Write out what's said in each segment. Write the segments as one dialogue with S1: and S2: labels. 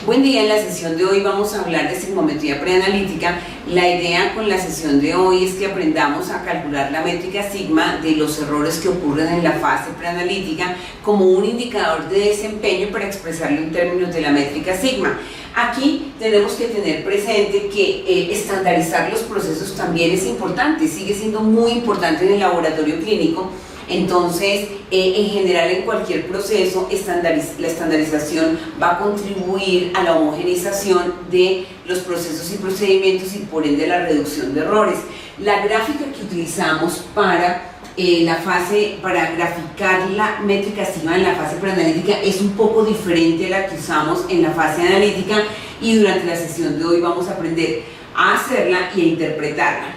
S1: Buen día, en la sesión de hoy vamos a hablar de sigmometría preanalítica. La idea con la sesión de hoy es que aprendamos a calcular la métrica sigma de los errores que ocurren en la fase preanalítica como un indicador de desempeño para expresarlo en términos de la métrica sigma. Aquí tenemos que tener presente que estandarizar los procesos también es importante, sigue siendo muy importante en el laboratorio clínico. Entonces, en general en cualquier proceso, la estandarización va a contribuir a la homogeneización de los procesos y procedimientos y por ende la reducción de errores. La gráfica que utilizamos para graficar la métrica sigma en la fase preanalítica es un poco diferente a la que usamos en la fase analítica, y durante la sesión de hoy vamos a aprender a hacerla y a interpretarla.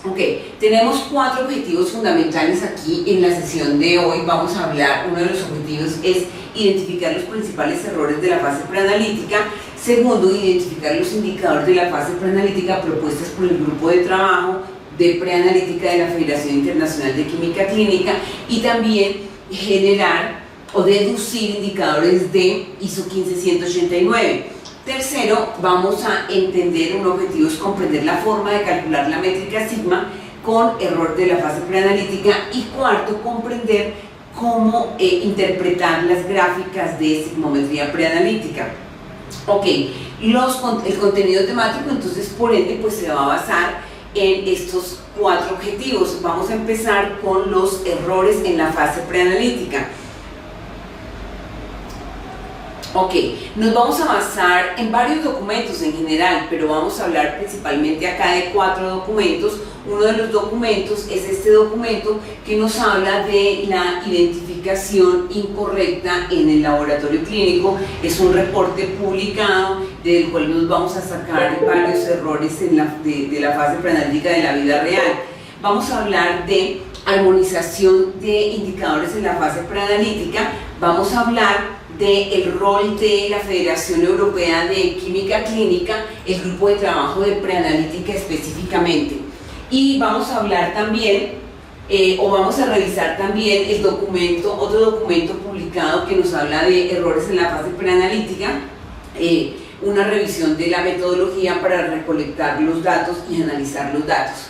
S1: Ok, tenemos 4 objetivos fundamentales aquí en la sesión de hoy. Vamos a hablar, uno de los objetivos es identificar los principales errores de la fase preanalítica. Segundo, identificar los indicadores de la fase preanalítica propuestas por el grupo de trabajo de preanalítica de la Federación Internacional de Química Clínica, y también generar o deducir indicadores de ISO 15189. Tercero, vamos a entender, un objetivo es comprender la forma de calcular la métrica sigma con error de la fase preanalítica, y cuarto, comprender cómo interpretar las gráficas de sigmometría preanalítica. Ok, el contenido temático entonces por ende pues se va a basar en estos 4 objetivos. Vamos a empezar con los errores en la fase preanalítica. Ok, nos vamos a basar en varios documentos en general, pero vamos a hablar principalmente acá de 4 documentos. Uno de los documentos es este documento que nos habla de la identificación incorrecta en el laboratorio clínico. Es un reporte publicado del cual nos vamos a sacar varios errores de la fase preanalítica de la vida real. Vamos a hablar de armonización de indicadores en la fase preanalítica. Vamos a hablar del rol de la Federación Europea de Química Clínica, el grupo de trabajo de preanalítica específicamente. Y vamos a hablar también, vamos a revisar también otro documento publicado que nos habla de errores en la fase preanalítica, una revisión de la metodología para recolectar los datos y analizar los datos.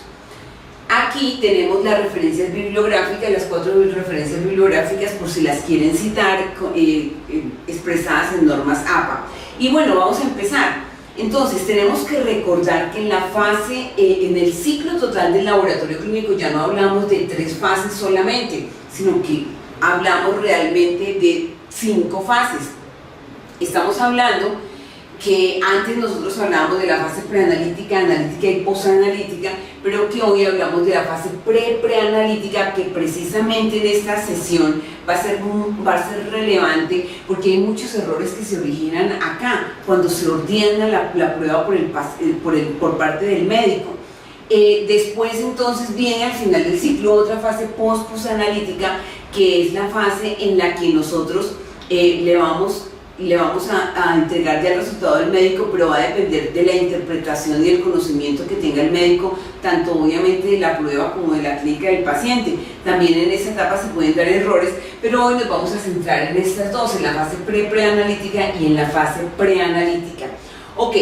S1: Aquí tenemos las referencias bibliográficas, las 4 referencias bibliográficas por si las quieren citar, expresadas en normas APA. Y bueno, vamos a empezar. Entonces, tenemos que recordar que en la fase, en el ciclo total del laboratorio clínico ya no hablamos de 3 fases solamente, sino que hablamos realmente de 5 fases. Estamos hablando que antes nosotros hablábamos de la fase preanalítica, analítica y posanalítica, pero que hoy hablamos de la fase preanalítica, que precisamente en esta sesión va a ser relevante porque hay muchos errores que se originan acá cuando se ordena la prueba por parte del médico. Después entonces viene al final del ciclo otra fase posanalítica, que es la fase en la que nosotros le vamos a entregar ya el resultado del médico, pero va a depender de la interpretación y el conocimiento que tenga el médico, tanto obviamente de la prueba como de la clínica del paciente. También en esa etapa se pueden dar errores, pero hoy nos vamos a centrar en estas dos, en la fase preanalítica y en la fase preanalítica. Ok,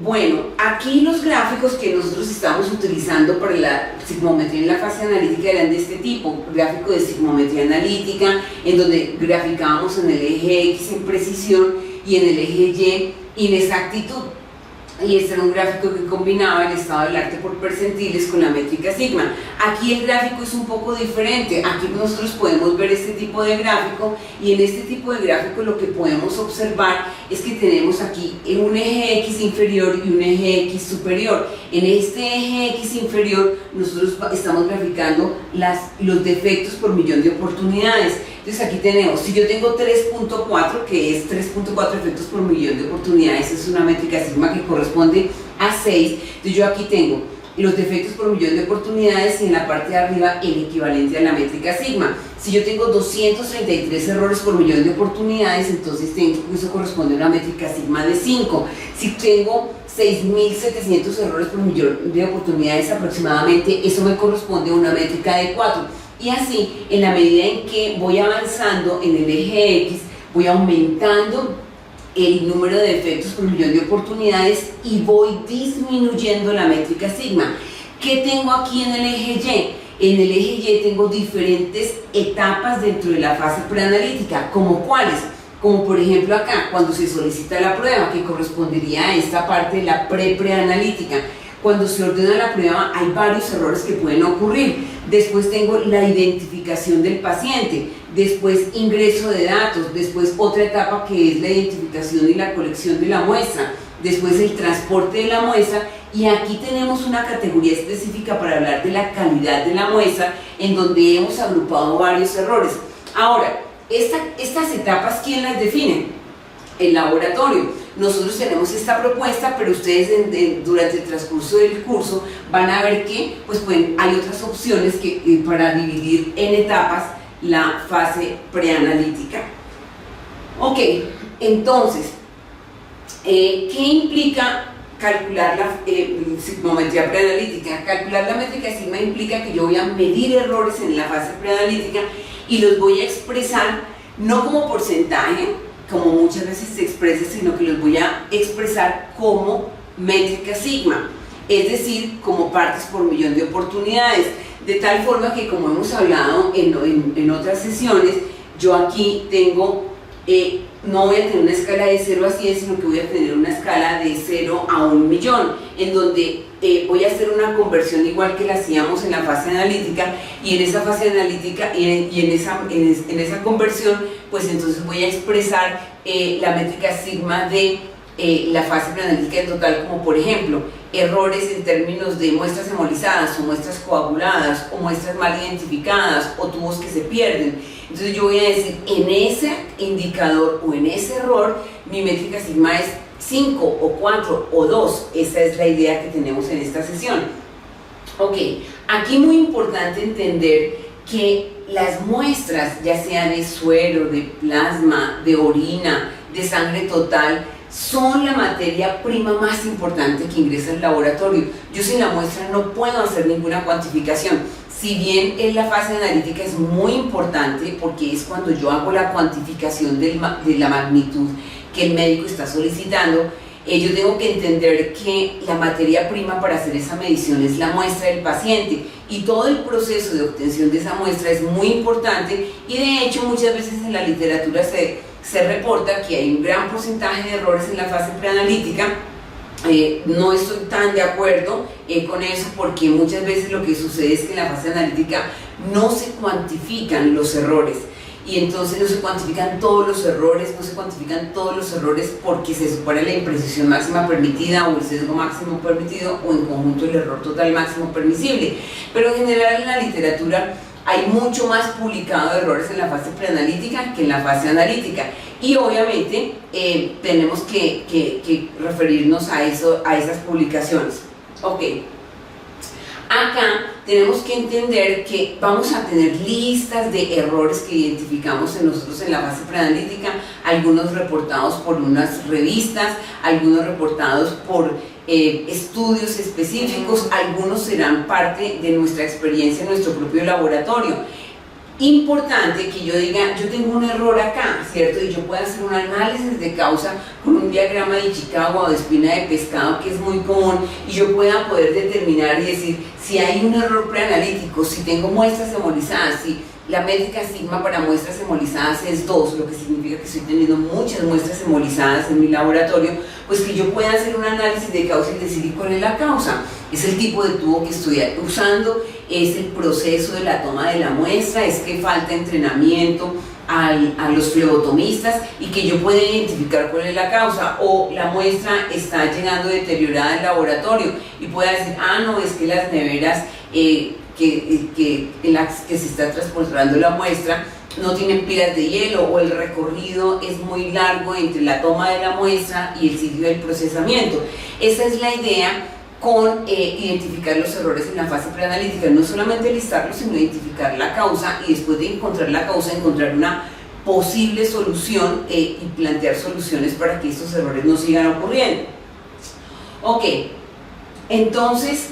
S1: bueno, aquí los gráficos que nosotros estamos utilizando para la sigmometría en la fase analítica eran de este tipo: gráfico de sigmometría analítica, en donde graficábamos en el eje X en precisión y en el eje Y inexactitud. Y este era un gráfico que combinaba el estado del arte por percentiles con la métrica sigma. Aquí el gráfico es un poco diferente. Aquí nosotros podemos ver este tipo de gráfico, y en este tipo de gráfico lo que podemos observar es que tenemos aquí un eje X inferior y un eje X superior. En este eje X inferior nosotros estamos graficando los defectos por millón de oportunidades. Entonces aquí tenemos, si yo tengo 3.4, que es 3.4 efectos por millón de oportunidades, es una métrica sigma que corresponde a 6. Entonces yo aquí tengo los defectos por millón de oportunidades y en la parte de arriba el equivalente a la métrica sigma. Si yo tengo 233 errores por millón de oportunidades, entonces eso corresponde a una métrica sigma de 5. Si tengo 6.700 errores por millón de oportunidades aproximadamente, eso me corresponde a una métrica de 4. Y así, en la medida en que voy avanzando en el eje X, voy aumentando el número de defectos por millón de oportunidades y voy disminuyendo la métrica sigma. ¿Qué tengo aquí en el eje Y? En el eje Y tengo diferentes etapas dentro de la fase preanalítica, ¿como cuáles? Como por ejemplo acá, cuando se solicita la prueba, que correspondería a esta parte de la preanalítica. Cuando se ordena la prueba hay varios errores que pueden ocurrir. Después tengo la identificación del paciente, después ingreso de datos, después otra etapa que es la identificación y la colección de la muestra, después el transporte de la muestra, y aquí tenemos una categoría específica para hablar de la calidad de la muestra, en donde hemos agrupado varios errores. Ahora, estas etapas, ¿quién las define? El laboratorio. Nosotros tenemos esta propuesta, pero ustedes durante el transcurso del curso van a ver que hay otras opciones para dividir en etapas la fase preanalítica. Ok, entonces, ¿qué implica calcular la sigmometría preanalítica? Calcular la métrica sigma implica que yo voy a medir errores en la fase preanalítica y los voy a expresar no como porcentaje, como muchas veces se expresa, sino que los voy a expresar como métrica sigma, es decir, como partes por millón de oportunidades, de tal forma que, como hemos hablado en otras sesiones, yo aquí tengo, no voy a tener una escala de 0 a 100, sino que voy a tener una escala de 0 a 1 millón, en donde voy a hacer una conversión igual que la hacíamos en la fase analítica, y en esa fase analítica y en esa conversión, pues entonces voy a expresar la métrica sigma de la fase preanalítica en total, como por ejemplo errores en términos de muestras hemolizadas o muestras coaguladas o muestras mal identificadas o tubos que se pierden. Entonces yo voy a decir, en ese indicador o en ese error mi métrica sigma es 5 o 4 o 2. Esa es la idea que tenemos en esta sesión. Ok, aquí muy importante entender que las muestras, ya sea de suero, de plasma, de orina, de sangre total, son la materia prima más importante que ingresa al laboratorio. Yo sin la muestra no puedo hacer ninguna cuantificación. Si bien en la fase analítica es muy importante porque es cuando yo hago la cuantificación de la magnitud que el médico está solicitando, yo tengo que entender que la materia prima para hacer esa medición es la muestra del paciente, y todo el proceso de obtención de esa muestra es muy importante, y de hecho muchas veces en la literatura se reporta que hay un gran porcentaje de errores en la fase preanalítica. No estoy tan de acuerdo con eso, porque muchas veces lo que sucede es que en la fase analítica no se cuantifican los errores, y entonces no se cuantifican todos los errores, porque se supone la imprecisión máxima permitida o el sesgo máximo permitido o en conjunto el error total máximo permisible. Pero en general en la literatura hay mucho más publicado de errores en la fase preanalítica que en la fase analítica, y obviamente tenemos que referirnos a esas publicaciones. Ok, acá tenemos que entender que vamos a tener listas de errores que identificamos nosotros en la fase preanalítica, algunos reportados por unas revistas, algunos reportados por estudios específicos, algunos serán parte de nuestra experiencia en nuestro propio laboratorio. Importante que yo diga, yo tengo un error acá, ¿cierto? Y yo pueda hacer un análisis de causa con un diagrama de Ishikawa o de espina de pescado, que es muy común, y yo pueda poder determinar y decir si hay un error preanalítico, si tengo muestras hemolizadas, si la métrica sigma para muestras hemolizadas es 2, lo que significa que estoy teniendo muchas muestras hemolizadas en mi laboratorio, pues que yo pueda hacer un análisis de causa y decir cuál es la causa. Es el tipo de tubo que estoy usando, es el proceso de la toma de la muestra, es que falta entrenamiento a los flebotomistas y que yo pueda identificar cuál es la causa, o la muestra está llegando deteriorada al laboratorio y pueda decir, no, es que las neveras en las que se está transportando la muestra no tienen pilas de hielo, o el recorrido es muy largo entre la toma de la muestra y el sitio del procesamiento. Esa es la idea con identificar los errores en la fase preanalítica, no solamente listarlos, sino identificar la causa, y después de encontrar la causa, encontrar una posible solución y plantear soluciones para que estos errores no sigan ocurriendo. Ok, entonces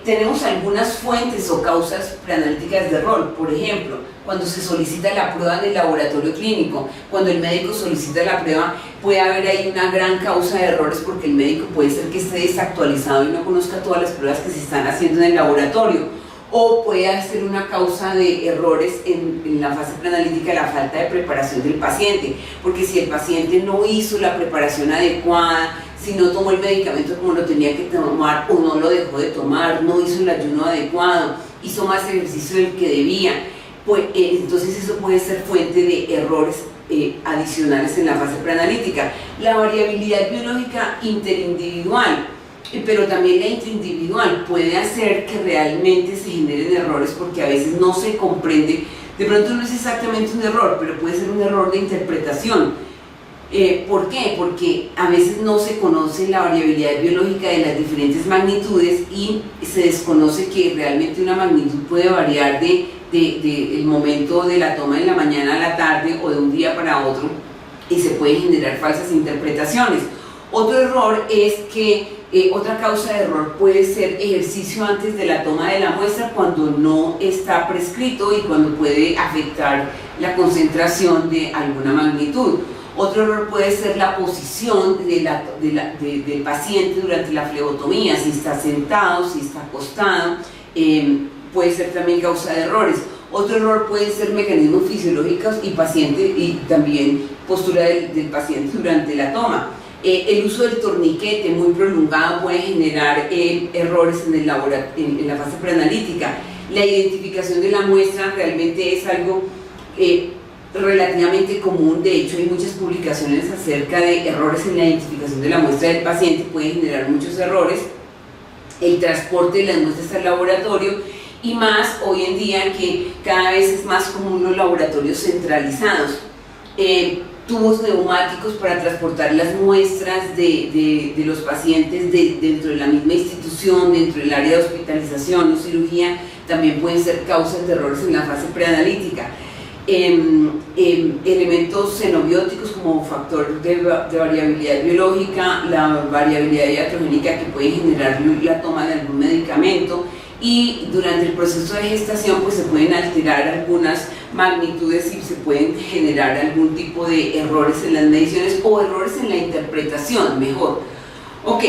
S1: tenemos algunas fuentes o causas preanalíticas de error. Por ejemplo, cuando se solicita la prueba del laboratorio clínico. Cuando el médico solicita la prueba, puede haber ahí una gran causa de errores porque el médico puede ser que esté desactualizado y no conozca todas las pruebas que se están haciendo en el laboratorio. O puede ser una causa de errores en la fase preanalítica, la falta de preparación del paciente, porque si el paciente no hizo la preparación adecuada, si no tomó el medicamento como lo tenía que tomar o no lo dejó de tomar, no hizo el ayuno adecuado, hizo más ejercicio del que debía, pues entonces eso puede ser fuente de errores adicionales en la fase preanalítica. La variabilidad biológica interindividual, pero también la interindividual puede hacer que realmente se generen errores porque a veces no se comprende, de pronto no es exactamente un error, pero puede ser un error de interpretación. ¿Por qué? Porque a veces no se conoce la variabilidad biológica de las diferentes magnitudes y se desconoce que realmente una magnitud puede variar del momento de la toma de la mañana a la tarde o de un día para otro y se pueden generar falsas interpretaciones. Otro error es que otra causa de error puede ser ejercicio antes de la toma de la muestra cuando no está prescrito y cuando puede afectar la concentración de alguna magnitud. Otro error puede ser la posición del paciente durante la flebotomía, si está sentado, si está acostado, puede ser también causa de errores. Otro error puede ser mecanismos fisiológicos y también postura del paciente durante la toma. El uso del torniquete muy prolongado puede generar errores en la fase preanalítica. La identificación de la muestra realmente es algo relativamente común. De hecho, hay muchas publicaciones acerca de errores en la identificación de la muestra del paciente, puede generar muchos errores. El transporte de las muestras al laboratorio y más hoy en día que cada vez es más común los laboratorios centralizados. Tubos neumáticos para transportar las muestras de los pacientes dentro de la misma institución, dentro del área de hospitalización o cirugía, también pueden ser causas de errores en la fase preanalítica. Elementos xenobióticos como factor de variabilidad biológica, la variabilidad iatrogénica que puede generar la toma de algún medicamento, y durante el proceso de gestación pues se pueden alterar algunas magnitudes y se pueden generar algún tipo de errores en las mediciones o errores en la interpretación, mejor. Ok,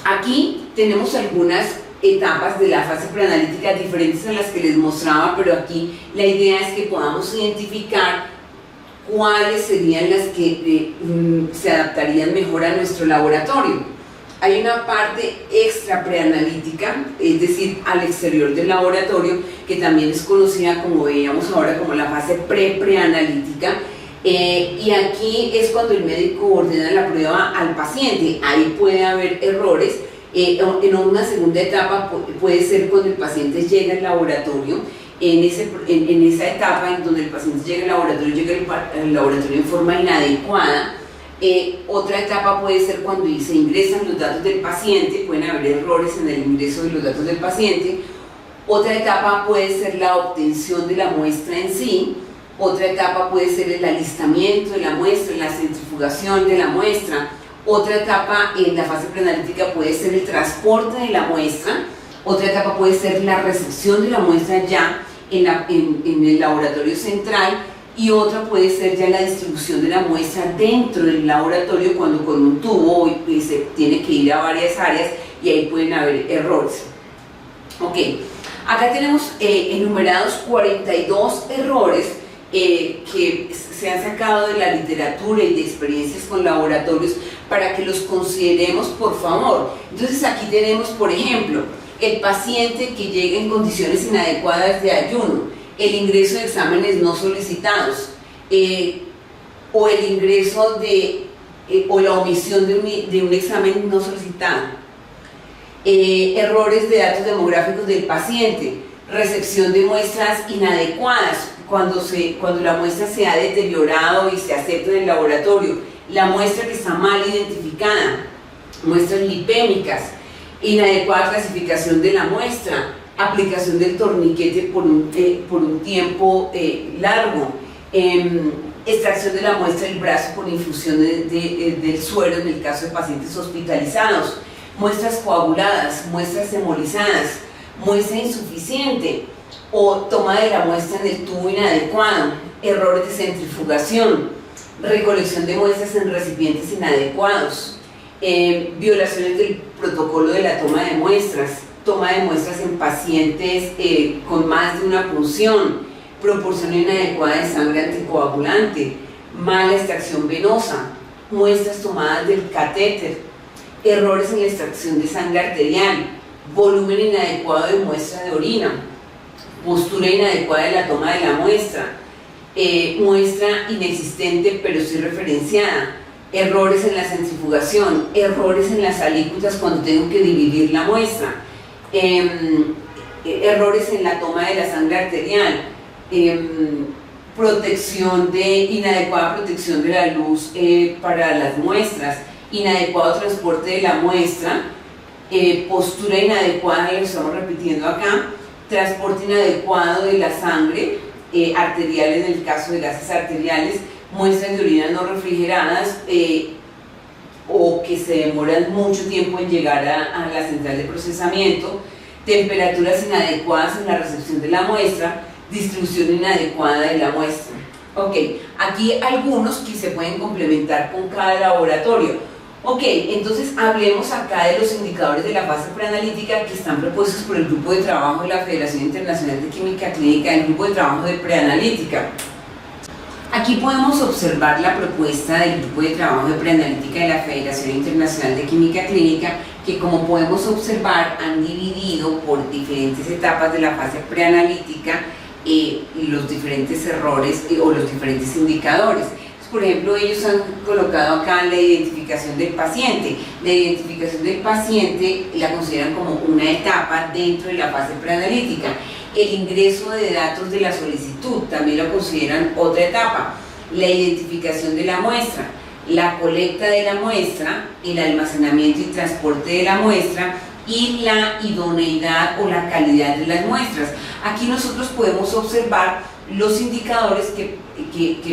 S1: aquí tenemos algunas etapas de la fase preanalítica diferentes a las que les mostraba, pero aquí la idea es que podamos identificar cuáles serían las que se adaptarían mejor a nuestro laboratorio. Hay una parte extra preanalítica, es decir, al exterior del laboratorio, que también es conocida, como veíamos ahora, como la fase pre-preanalítica, y aquí es cuando el médico ordena la prueba al paciente. Ahí puede haber errores. En una segunda etapa puede ser cuando el paciente llega al laboratorio. En esa etapa en donde el paciente llega al laboratorio en forma inadecuada. Otra etapa puede ser cuando se ingresan los datos del paciente, pueden haber errores en el ingreso de los datos del paciente. Otra etapa puede ser la obtención de la muestra en sí. Otra etapa puede ser el alistamiento de la muestra, la centrifugación de la muestra. Otra etapa en la fase preanalítica puede ser el transporte de la muestra. Otra etapa puede ser la recepción de la muestra ya en el laboratorio central. Y otra puede ser ya la distribución de la muestra dentro del laboratorio cuando con un tubo se tiene que ir a varias áreas y ahí pueden haber errores. Ok, acá tenemos enumerados 42 errores que se han sacado de la literatura y de experiencias con laboratorios para que los consideremos, por favor. Entonces aquí tenemos, por ejemplo, el paciente que llega en condiciones inadecuadas de ayuno, el ingreso de exámenes no solicitados, o el ingreso o la omisión de un examen no solicitado, errores de datos demográficos del paciente, recepción de muestras inadecuadas, cuando la muestra se ha deteriorado y se acepta en el laboratorio, la muestra que está mal identificada, muestras lipémicas, inadecuada clasificación de la muestra, aplicación del torniquete por un tiempo largo, extracción de la muestra del brazo con infusión del suero en el caso de pacientes hospitalizados, muestras coaguladas, muestras hemolizadas, muestra insuficiente, o toma de la muestra en el tubo inadecuado, errores de centrifugación, recolección de muestras en recipientes inadecuados, violaciones del protocolo de la toma de muestras en pacientes con más de una punción, proporción inadecuada de sangre anticoagulante, mala extracción venosa, muestras tomadas del catéter, errores en la extracción de sangre arterial, volumen inadecuado de muestra de orina, postura inadecuada de la toma de la muestra, muestra inexistente pero sí referenciada, errores en la centrifugación, errores en las alícuotas cuando tengo que dividir la muestra, errores en la toma de la sangre arterial, inadecuada protección de la luz para las muestras, inadecuado transporte de la muestra, postura inadecuada, lo estamos repitiendo acá, transporte inadecuado de la sangre arterial en el caso de gases arteriales, muestras de orina no refrigeradas o que se demoran mucho tiempo en llegar a la central de procesamiento, temperaturas inadecuadas en la recepción de la muestra, distribución inadecuada de la muestra. Ok, aquí algunos que se pueden complementar con cada laboratorio. Ok, entonces hablemos acá de los indicadores de la fase preanalítica que están propuestos por el Grupo de Trabajo de la Federación Internacional de Química Clínica, el Grupo de Trabajo de Preanalítica. Aquí podemos observar la propuesta del Grupo de Trabajo de Preanalítica de la Federación Internacional de Química Clínica, que como podemos observar han dividido por diferentes etapas de la fase preanalítica los diferentes errores o los diferentes indicadores. Por ejemplo, ellos han colocado acá la identificación del paciente. La identificación del paciente la consideran como una etapa dentro de la fase preanalítica. El ingreso de datos de la solicitud también lo consideran otra etapa. La identificación de la muestra, la colecta de la muestra, el almacenamiento y transporte de la muestra y la idoneidad o la calidad de las muestras. Aquí nosotros podemos observar los indicadores que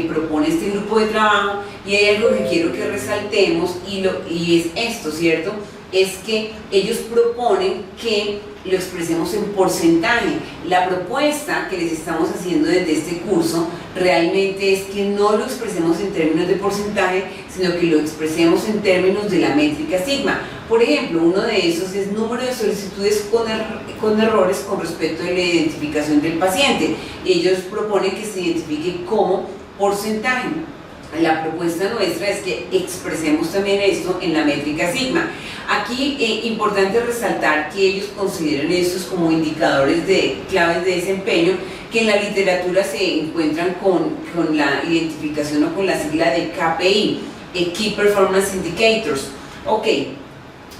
S1: propone este grupo de trabajo, y hay algo que quiero que resaltemos y es esto, ¿cierto? Es que ellos proponen que lo expresemos en porcentaje. La propuesta que les estamos haciendo desde este curso realmente es que no lo expresemos en términos de porcentaje, sino que lo expresemos en términos de la métrica sigma. Por ejemplo, uno de esos es número de solicitudes con errores con respecto a la identificación del paciente. Ellos proponen que se identifique como porcentaje. La propuesta nuestra es que expresemos también esto en la métrica sigma. Aquí importante resaltar que ellos consideran estos como indicadores de claves de desempeño que en la literatura se encuentran con la identificación o con la sigla de KPI, Key Performance Indicators. Ok,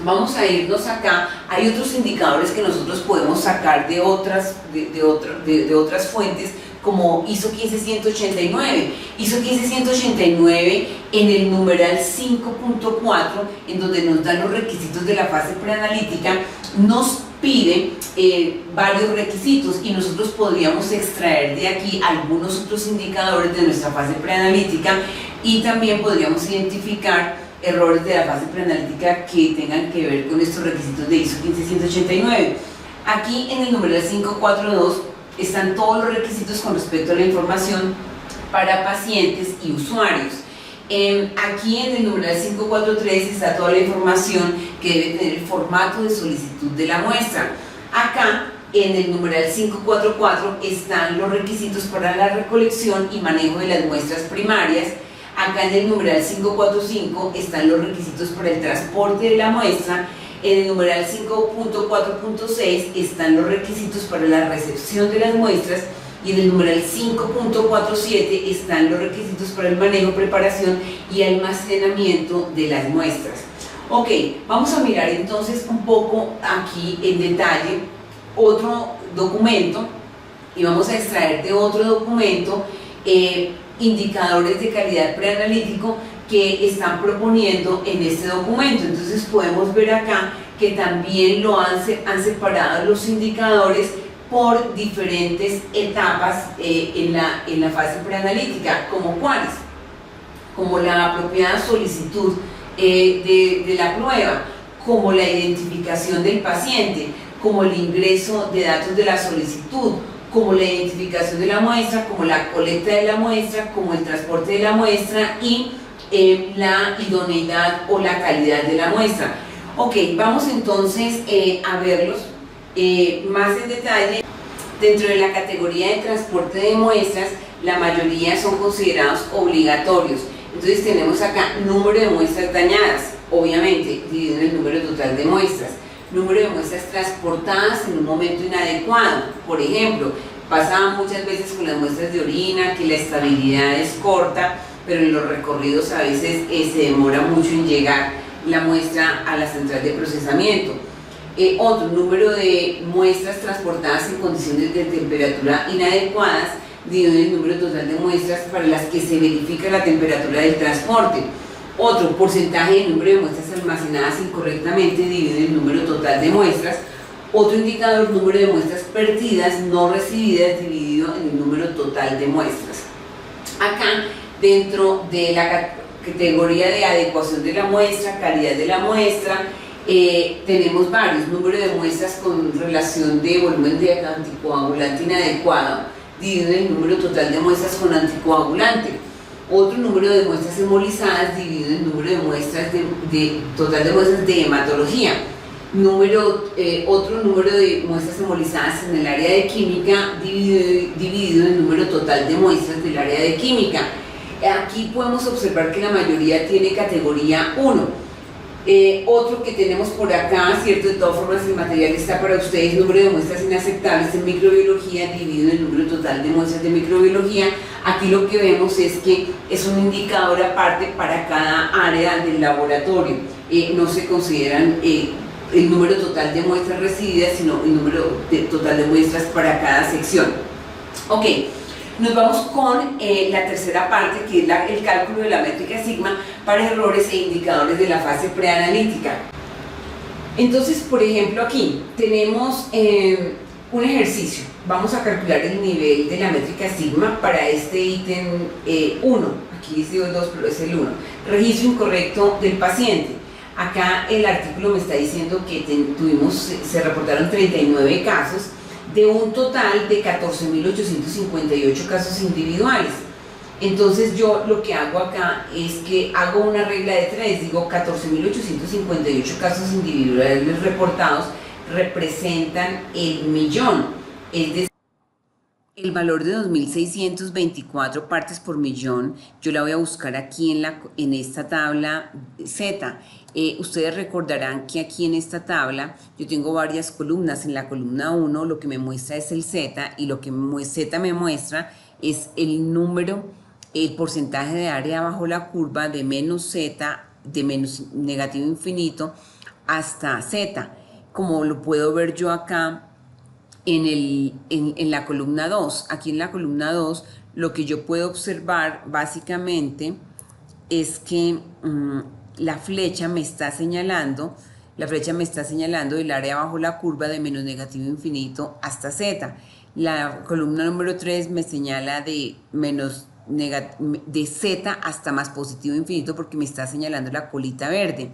S1: vamos a irnos acá. Hay otros indicadores que nosotros podemos sacar de otras fuentes, como ISO 15189. ISO 15189 en el numeral 5.4, en donde nos dan los requisitos de la fase preanalítica, nos pide varios requisitos y nosotros podríamos extraer de aquí algunos otros indicadores de nuestra fase preanalítica y también podríamos identificar errores de la fase preanalítica que tengan que ver con estos requisitos de ISO 15189. Aquí en el numeral 542 están todos los requisitos con respecto a la información para pacientes y usuarios. Aquí en el numeral 543 está toda la información que debe tener el formato de solicitud de la muestra. Acá en el numeral 544 están los requisitos para la recolección y manejo de las muestras primarias. Acá en el numeral 545 están los requisitos para el transporte de la muestra. En el numeral 5.4.6 están los requisitos para la recepción de las muestras y en el numeral 5.47 están los requisitos para el manejo, preparación y almacenamiento de las muestras. Ok, vamos a mirar entonces un poco aquí en detalle otro documento y vamos a extraer de otro documento indicadores de calidad preanalítico que están proponiendo en este documento. Entonces podemos ver acá que también han separado los indicadores por diferentes etapas en la fase preanalítica, como cuáles, como la apropiada solicitud de la prueba, como la identificación del paciente, como el ingreso de datos de la solicitud, como la identificación de la muestra, como la colecta de la muestra, como el transporte de la muestra y la idoneidad o la calidad de la muestra. Ok, vamos entonces a verlos más en detalle. Dentro de la categoría de transporte de muestras, la mayoría son considerados obligatorios. Entonces tenemos acá número de muestras dañadas, obviamente, dividido en el número total de muestras. Número de muestras transportadas en un momento inadecuado. Por ejemplo, pasaba muchas veces con las muestras de orina que la estabilidad es corta, pero en los recorridos a veces se demora mucho en llegar la muestra a la central de procesamiento. Otro número de muestras transportadas en condiciones de temperatura inadecuadas, dividido en el número total de muestras para las que se verifica la temperatura del transporte. Otro, porcentaje del número de muestras almacenadas incorrectamente, dividido en el número total de muestras. Otro indicador, número de muestras perdidas no recibidas, dividido en el número total de muestras. Acá, dentro de la categoría de adecuación de la muestra, calidad de la muestra, tenemos varios: número de muestras con relación de volumen de anticoagulante inadecuado, dividido en el número total de muestras con anticoagulante. Otro, número de muestras hemolizadas, dividido en el número de muestras total de muestras de hematología. Otro número de muestras hemolizadas en el área de química, dividido en el número total de muestras del área de química. Aquí podemos observar que la mayoría tiene categoría 1. Otro que tenemos por acá, ¿cierto? De todas formas el material está para ustedes: número de muestras inaceptables en microbiología, dividido en el número total de muestras de microbiología. Aquí lo que vemos es que es un indicador aparte para cada área del laboratorio. No se consideran el número total de muestras recibidas, sino el número total de muestras para cada sección. Ok. Nos vamos con la tercera parte, que es el cálculo de la métrica sigma para errores e indicadores de la fase preanalítica. Entonces, por ejemplo, aquí tenemos un ejercicio. Vamos a calcular el nivel de la métrica sigma para este ítem 1. Aquí dice 2, pero es el 1. Registro incorrecto del paciente. Acá el artículo me está diciendo que se reportaron 39 casos, de un total de 14.858 casos individuales. Entonces yo lo que hago acá es que hago una regla de 3, digo 14.858 casos individuales reportados representan el millón, es decir, el valor de 2.624 partes por millón. Yo la voy a buscar aquí en esta tabla Z. Ustedes recordarán que aquí en esta tabla yo tengo varias columnas. En la columna 1 lo que me muestra es el Z, y lo que Z me muestra es el porcentaje de área bajo la curva de menos Z, de menos negativo infinito hasta Z, como lo puedo ver yo acá en la columna 2. Aquí en la columna 2 lo que yo puedo observar básicamente es que la flecha me está señalando el área bajo la curva de menos negativo infinito hasta Z. La columna número 3 me señala de Z hasta más positivo infinito, porque me está señalando la colita verde.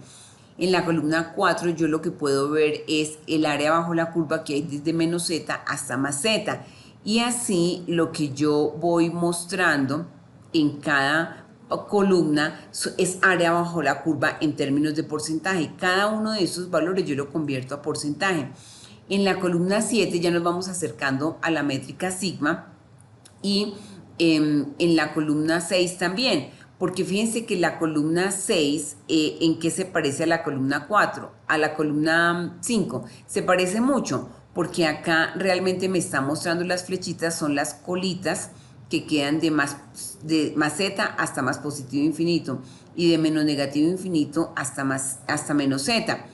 S1: En la columna 4 yo lo que puedo ver es el área bajo la curva que hay desde menos Z hasta más Z. Y así lo que yo voy mostrando en cada columna es área bajo la curva en términos de porcentaje. Cada uno de esos valores yo lo convierto a porcentaje. En la columna 7 ya nos vamos acercando a la métrica sigma, y en la columna 6 también. Porque fíjense que la columna 6, ¿en qué se parece a la columna 4? A la columna 5. Se parece mucho, porque acá realmente me está mostrando las flechitas, son las colitas que quedan de más Z hasta más positivo infinito, y de menos negativo infinito hasta menos Z.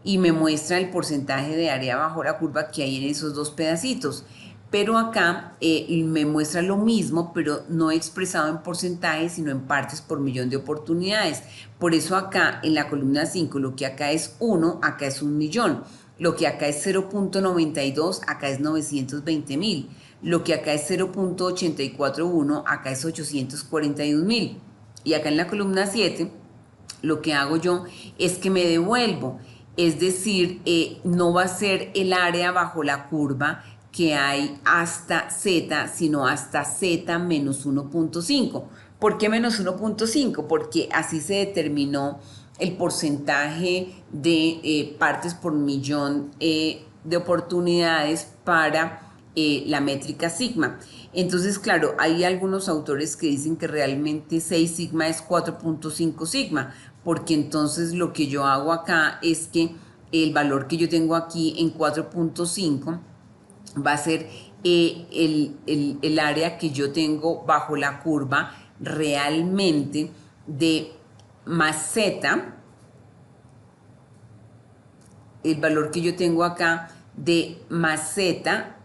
S1: Y me muestra el porcentaje de área bajo la curva que hay en esos dos pedacitos. Pero acá me muestra lo mismo, pero no expresado en porcentajes, sino en partes por millón de oportunidades. Por eso acá en la columna 5, lo que acá es 1, acá es 1.000.000. Lo que acá es 0.92, acá es 920.000. Lo que acá es 0.841, acá es 841.000. Y acá en la columna 7, lo que hago yo es que me devuelvo. Es decir, no va a ser el área bajo la curva que hay hasta Z, sino hasta Z menos 1.5. ¿Por qué menos 1.5? Porque así se determinó el porcentaje de partes por millón de oportunidades para la métrica sigma. Entonces, claro, hay algunos autores que dicen que realmente 6 sigma es 4.5 sigma, porque entonces lo que yo hago acá es que el valor que yo tengo aquí en 4.5 va a ser el área que yo tengo bajo la curva realmente de más Z, el valor que yo tengo acá de más Z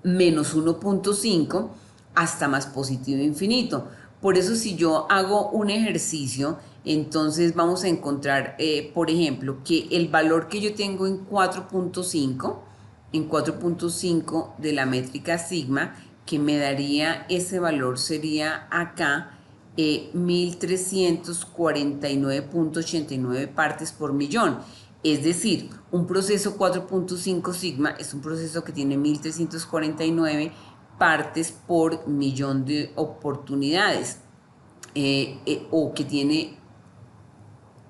S1: menos 1.5 hasta más positivo infinito. Por eso si yo hago un ejercicio, entonces vamos a encontrar, por ejemplo, que el valor que yo tengo en 4.5 de la métrica sigma, que me daría ese valor sería acá 1349.89 partes por millón. Es decir, un proceso 4.5 sigma es un proceso que tiene 1349 partes por millón de oportunidades, o que tiene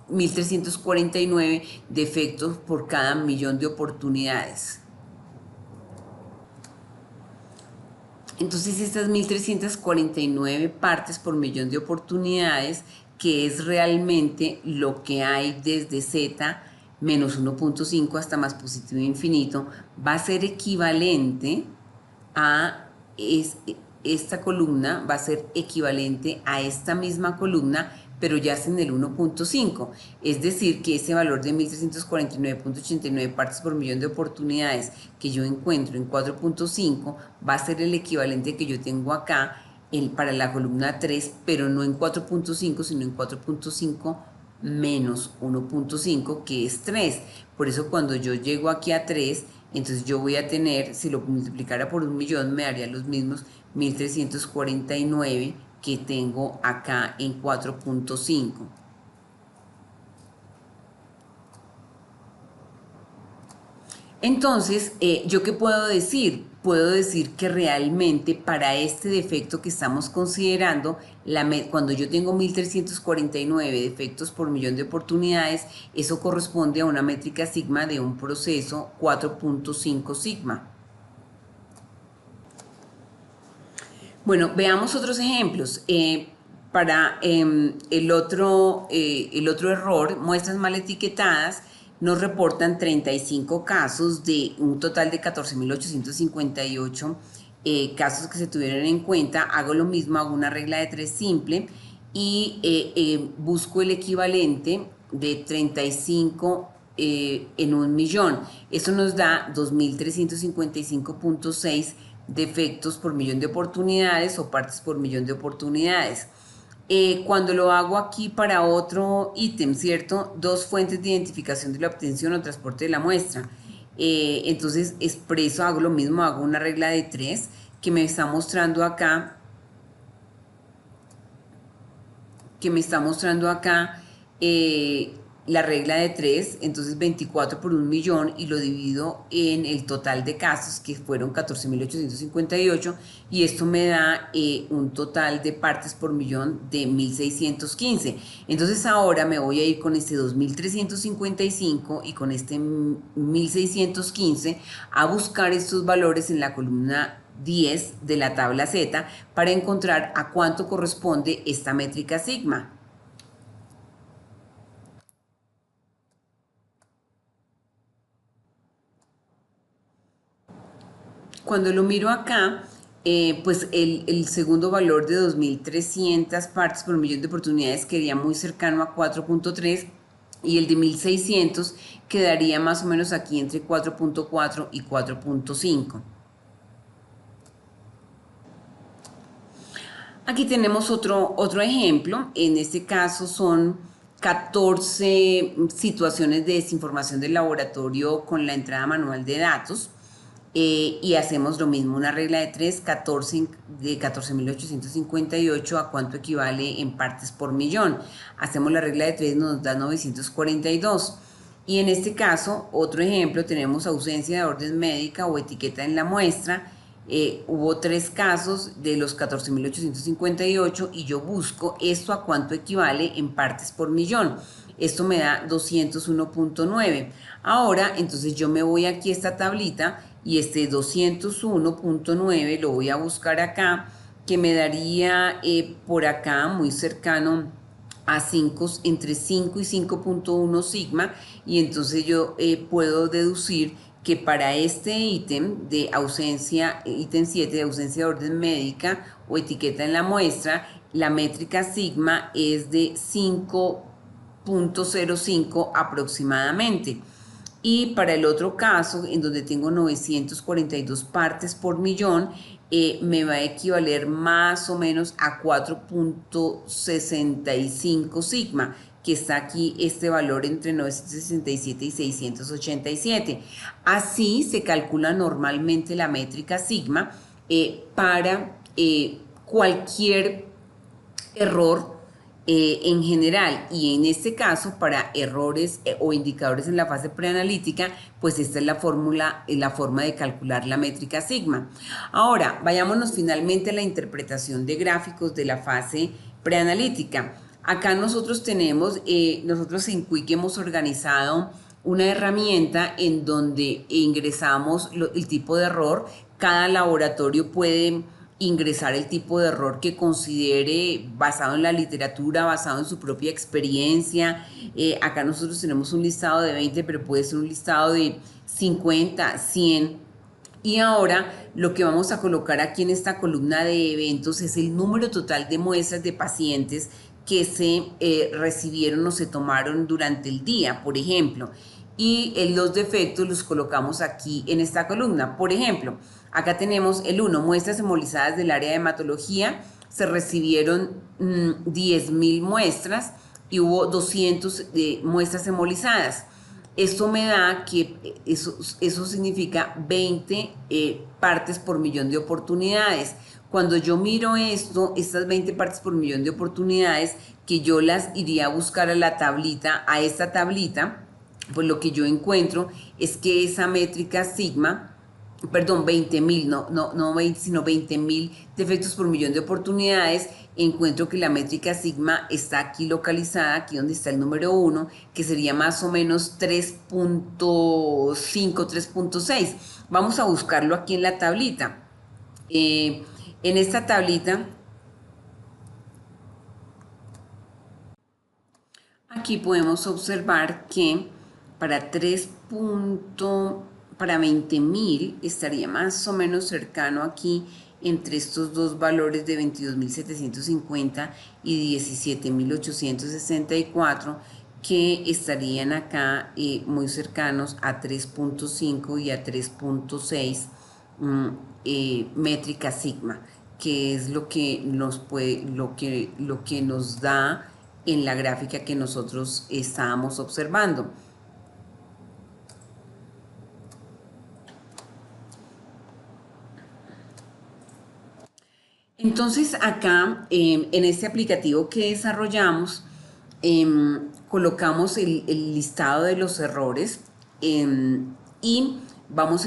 S1: 1349 defectos por cada millón de oportunidades. Entonces estas 1349 partes por millón de oportunidades, que es realmente lo que hay desde Z menos 1.5 hasta más positivo infinito, va a ser equivalente a esta columna, va a ser equivalente a esta misma columna, pero ya es en el 1.5, es decir, que ese valor de 1349.89 partes por millón de oportunidades que yo encuentro en 4.5 va a ser el equivalente que yo tengo acá para la columna 3, pero no en 4.5, sino en 4.5 menos 1.5, que es 3. Por eso cuando yo llego aquí a 3, entonces yo voy a tener, si lo multiplicara por un millón, me daría los mismos 1349 que tengo acá en 4.5. Entonces, ¿yo qué puedo decir? Puedo decir que realmente para este defecto que estamos considerando, cuando yo tengo 1349 defectos por millón de oportunidades, eso corresponde a una métrica sigma de un proceso 4.5 sigma. Bueno, veamos otros ejemplos. Para el otro error, muestras mal etiquetadas, nos reportan 35 casos de un total de 14.858 casos que se tuvieron en cuenta. Hago lo mismo, hago una regla de 3 simple y busco el equivalente de 35 en un millón. Eso nos da 2.355.6 defectos por millón de oportunidades o partes por millón de oportunidades. Cuando lo hago aquí para otro ítem, ¿cierto? Dos fuentes de identificación de la obtención o transporte de la muestra. Entonces expreso, hago lo mismo, hago una regla de 3 que me está mostrando acá, la regla de 3, entonces 24 por un millón, y lo divido en el total de casos, que fueron 14.858, y esto me da un total de partes por millón de 1.615. Entonces ahora me voy a ir con este 2.355 y con este 1.615 a buscar estos valores en la columna 10 de la tabla Z para encontrar a cuánto corresponde esta métrica sigma. Cuando lo miro acá, pues el segundo valor de 2.300 partes por millón de oportunidades quedaría muy cercano a 4.3, y el de 1.600 quedaría más o menos aquí entre 4.4 y 4.5. Aquí tenemos otro ejemplo. En este caso son 14 situaciones de desinformación del laboratorio con la entrada manual de datos. Y hacemos lo mismo, una regla de 3, 14 de 14.858, ¿a cuánto equivale en partes por millón? Hacemos la regla de 3, nos da 942. Y en este caso, otro ejemplo, tenemos ausencia de orden médica o etiqueta en la muestra. Hubo 3 casos de los 14.858 y yo busco esto a cuánto equivale en partes por millón. Esto me da 201.9. Ahora, entonces yo me voy aquí a esta tablita y este 201.9 lo voy a buscar acá, que me daría por acá muy cercano a 5, entre 5 y 5.1 sigma, y entonces yo puedo deducir que para este ítem de ausencia, ítem 7 de ausencia de orden médica o etiqueta en la muestra, la métrica sigma es de 5.05 aproximadamente. Y para el otro caso, en donde tengo 942 partes por millón, me va a equivaler más o menos a 4.65 sigma, que está aquí este valor entre 967 y 687. Así se calcula normalmente la métrica sigma para cualquier error en general, y en este caso para errores o indicadores en la fase preanalítica, pues esta es la fórmula, la forma de calcular la métrica sigma. Ahora, vayámonos finalmente a la interpretación de gráficos de la fase preanalítica. Acá nosotros tenemos, nosotros en Quick hemos organizado una herramienta en donde ingresamos el tipo de error. Cada laboratorio puede ingresar el tipo de error que considere, basado en la literatura, basado en su propia experiencia. Acá nosotros tenemos un listado de 20, pero puede ser un listado de 50, 100. Y ahora lo que vamos a colocar aquí en esta columna de eventos es el número total de muestras de pacientes que se recibieron o se tomaron durante el día, por ejemplo. Y los defectos los colocamos aquí en esta columna. Por ejemplo, acá tenemos el 1, muestras hemolizadas del área de hematología. Se recibieron 10.000 muestras y hubo 200 muestras hemolizadas. Esto me da que eso significa 20 partes por millón de oportunidades. Cuando yo miro esto, estas 20 partes por millón de oportunidades, que yo las iría a buscar a la tablita, a esta tablita, pues lo que yo encuentro es que esa métrica sigma, perdón, 20.000, no 20, sino 20.000 defectos por millón de oportunidades, encuentro que la métrica sigma está aquí localizada, aquí donde está el número 1, que sería más o menos 3.5, 3.6. Vamos a buscarlo aquí en la tablita. En esta tablita, aquí podemos observar que para 20.000 estaría más o menos cercano aquí entre estos dos valores de 22.750 y 17.864, que estarían acá muy cercanos a 3.5 y a 3.6 métrica sigma, que es lo que nos puede, lo que nos da en la gráfica que nosotros estábamos observando. Entonces acá en este aplicativo que desarrollamos colocamos el listado de los errores y vamos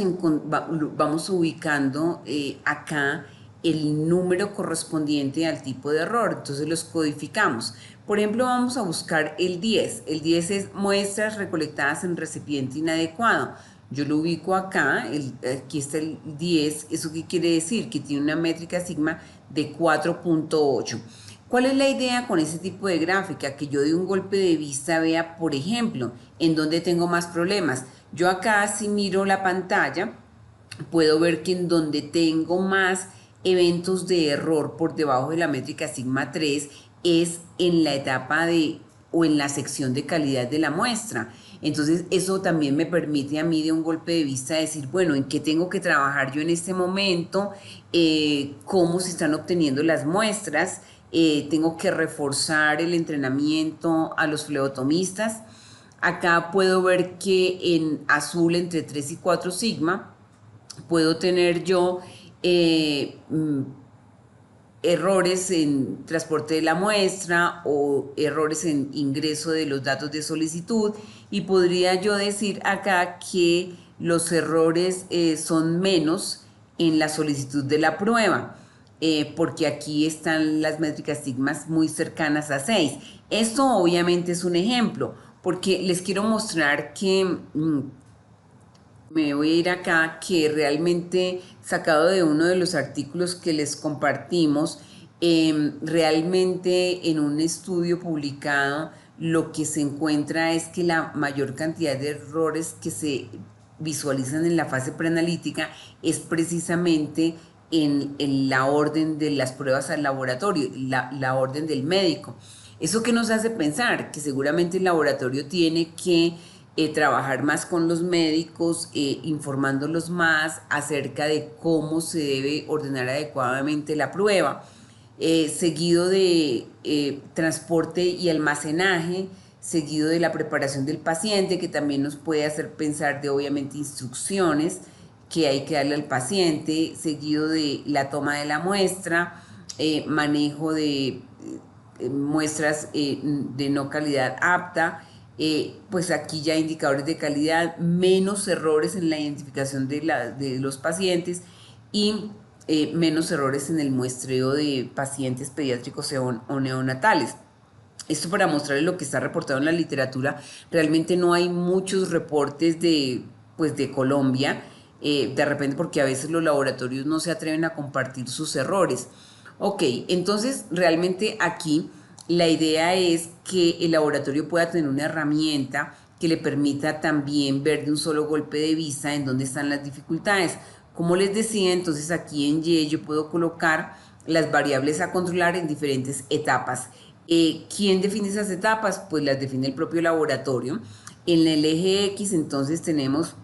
S1: ubicando acá el número correspondiente al tipo de error. Entonces los codificamos. Por ejemplo, vamos a buscar el 10. El 10 es muestras recolectadas en recipiente inadecuado. Yo lo ubico acá, aquí está el 10. ¿Eso qué quiere decir? Que tiene una métrica sigma de 4.8. ¿Cuál es la idea con ese tipo de gráfica? Que yo de un golpe de vista vea, por ejemplo, en dónde tengo más problemas. Yo acá, si miro la pantalla, puedo ver que en donde tengo más eventos de error por debajo de la métrica sigma 3 es en la etapa o en la sección de calidad de la muestra. Entonces eso también me permite a mí de un golpe de vista decir, bueno, ¿en qué tengo que trabajar yo en este momento? ¿Cómo se están obteniendo las muestras? Tengo que reforzar el entrenamiento a los flebotomistas. Acá puedo ver que en azul entre 3 y 4 sigma puedo tener yo errores en transporte de la muestra o errores en ingreso de los datos de solicitud, y podría yo decir acá que los errores son menos en la solicitud de la prueba, porque aquí están las métricas sigma muy cercanas a 6. Esto obviamente es un ejemplo, porque les quiero mostrar que me voy a ir acá, que realmente sacado de uno de los artículos que les compartimos, realmente en un estudio publicado lo que se encuentra es que la mayor cantidad de errores que se visualizan en la fase preanalítica es precisamente en la orden de las pruebas al laboratorio, la orden del médico. ¿Eso qué nos hace pensar? Que seguramente el laboratorio tiene que trabajar más con los médicos, informándolos más acerca de cómo se debe ordenar adecuadamente la prueba, seguido de transporte y almacenaje, seguido de la preparación del paciente, que también nos puede hacer pensar de obviamente instrucciones que hay que darle al paciente, seguido de la toma de la muestra, manejo de muestras de no calidad apta, pues aquí ya indicadores de calidad, menos errores en la identificación de los pacientes y menos errores en el muestreo de pacientes pediátricos o neonatales. Esto para mostrarles lo que está reportado en la literatura. Realmente no hay muchos reportes pues de Colombia, de repente porque a veces los laboratorios no se atreven a compartir sus errores. Ok, entonces realmente aquí la idea es que el laboratorio pueda tener una herramienta que le permita también ver de un solo golpe de vista en dónde están las dificultades. Como les decía, entonces aquí en Y yo puedo colocar las variables a controlar en diferentes etapas. ¿Quién define esas etapas? Pues las define el propio laboratorio. En el eje X entonces tenemos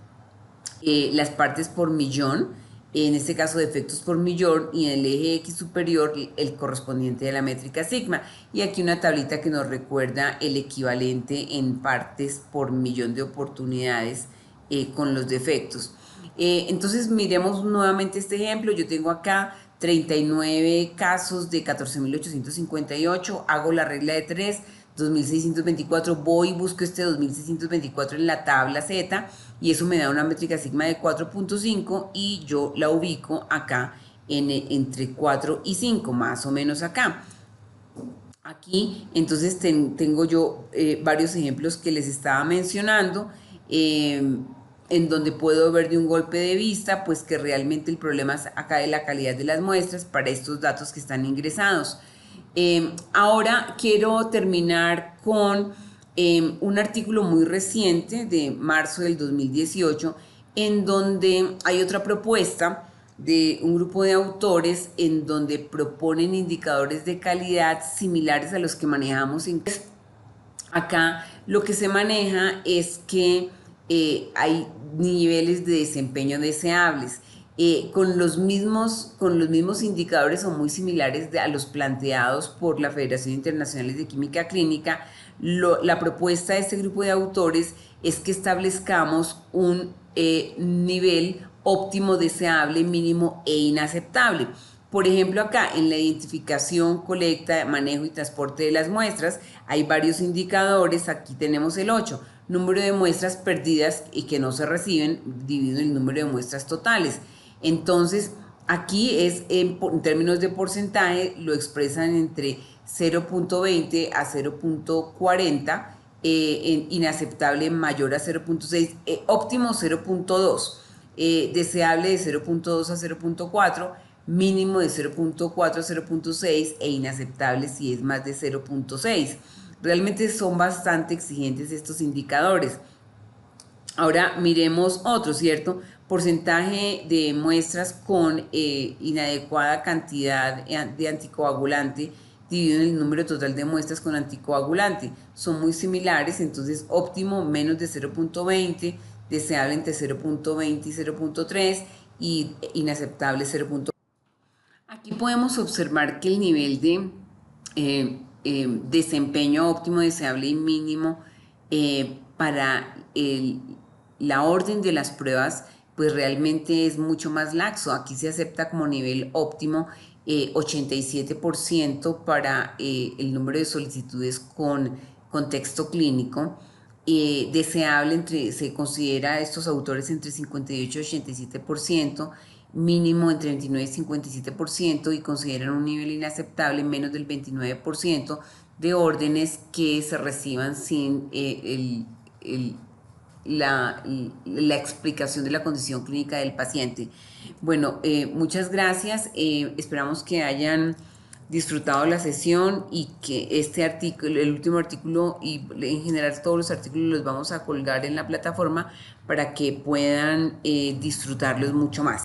S1: las partes por millón, en este caso defectos por millón, y en el eje X superior el correspondiente de la métrica sigma. Y aquí una tablita que nos recuerda el equivalente en partes por millón de oportunidades con los defectos. Entonces miremos nuevamente este ejemplo. Yo tengo acá 39 casos de 14.858, hago la regla de 3, 2.624, voy y busco este 2.624 en la tabla Z y eso me da una métrica sigma de 4.5 y yo la ubico acá entre 4 y 5, más o menos acá. Aquí entonces tengo yo varios ejemplos que les estaba mencionando, en donde puedo ver de un golpe de vista pues que realmente el problema es acá de la calidad de las muestras para estos datos que están ingresados. Ahora quiero terminar con un artículo muy reciente de marzo del 2018 en donde hay otra propuesta de un grupo de autores en donde proponen indicadores de calidad similares a los que manejamos en acá. Lo que se maneja es que hay niveles de desempeño deseables. Con los mismos indicadores o muy similares a los planteados por la Federación Internacional de Química Clínica, la propuesta de este grupo de autores es que establezcamos un nivel óptimo, deseable, mínimo e inaceptable. Por ejemplo, acá en la identificación, colecta, manejo y transporte de las muestras hay varios indicadores. Aquí tenemos el 8, número de muestras perdidas y que no se reciben dividido en el número de muestras totales. Entonces, aquí es en términos de porcentaje, lo expresan entre 0.20 a 0.40, inaceptable mayor a 0.6, óptimo 0.2, deseable de 0.2 a 0.4, mínimo de 0.4 a 0.6 e inaceptable si es más de 0.6. Realmente son bastante exigentes estos indicadores. Ahora miremos otro, ¿cierto? Porcentaje de muestras con inadecuada cantidad de anticoagulante dividido en el número total de muestras con anticoagulante. Son muy similares, entonces óptimo menos de 0.20, deseable entre 0.20 y 0.3 y inaceptable 0.1. Aquí podemos observar que el nivel de desempeño óptimo, deseable y mínimo para la orden de las pruebas pues realmente es mucho más laxo. Aquí se acepta como nivel óptimo 87% para el número de solicitudes con contexto clínico. Deseable, se considera a estos autores entre 58 y 87%, mínimo entre 29 y 57%, y consideran un nivel inaceptable menos del 29% de órdenes que se reciban sin la explicación de la condición clínica del paciente. Bueno, muchas gracias. Esperamos que hayan disfrutado la sesión y que este artículo, el último artículo y en general todos los artículos los vamos a colgar en la plataforma para que puedan disfrutarlos mucho más.